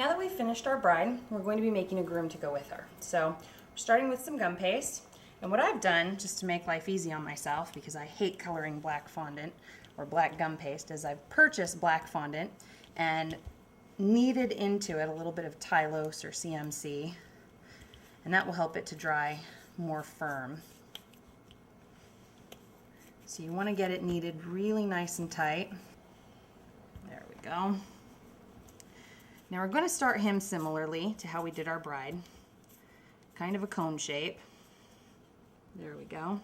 Now that we've finished our bride, we're going to be making a groom to go with her. So we're starting with some gum paste. And what I've done, just to make life easy on myself, because I hate coloring black fondant or black gum paste, is I've purchased black fondant and kneaded into it a little bit of Tylose or CMC, and that will help it to dry more firm. So you want to get it kneaded really nice and tight. There we go. Now we're going to start him similarly to how we did our bride. Kind of a cone shape. There we go.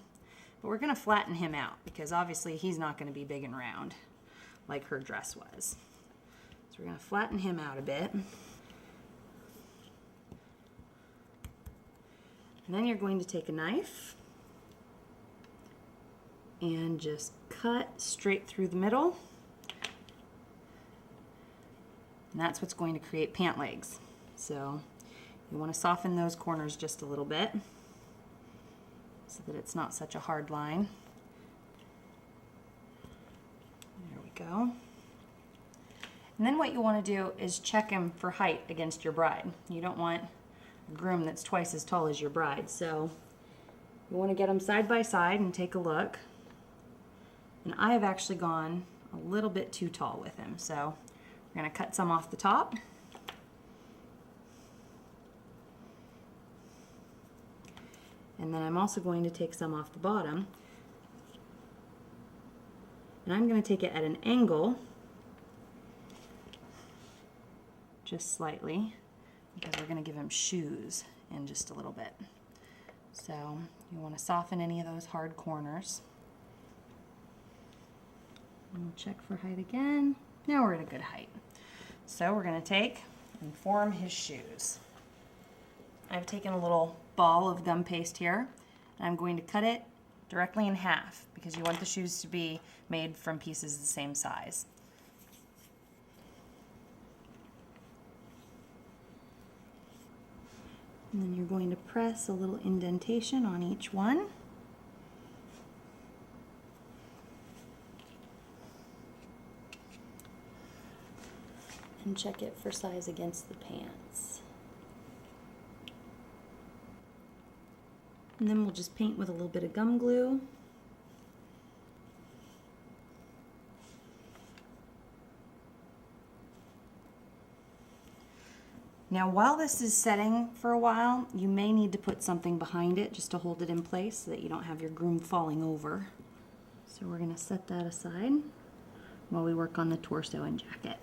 But we're going to flatten him out because obviously he's not going to be big and round like her dress was. So we're going to flatten him out a bit. And then you're going to take a knife and just cut straight through the middle. And that's what's going to create pant legs. So you want to soften those corners just a little bit so that it's not such a hard line. There we go. And then what you want to do is check him for height against your bride. You don't want a groom that's twice as tall as your bride. So you want to get them side by side and take a look. And I have actually gone a little bit too tall with him. So we're going to cut some off the top. And then I'm also going to take some off the bottom. And I'm going to take it at an angle, just slightly, because we're going to give him shoes in just a little bit. So you want to soften any of those hard corners. And we'll check for height again. Now we're at a good height. So we're going to take and form his shoes. I've taken a little ball of gum paste here, and I'm going to cut it directly in half because you want the shoes to be made from pieces the same size. And then you're going to press a little indentation on each one. And check it for size against the pants. And then we'll just paint with a little bit of gum glue. Now while this is setting for a while, you may need to put something behind it just to hold it in place so that you don't have your groom falling over. So we're going to set that aside while we work on the torso and jacket.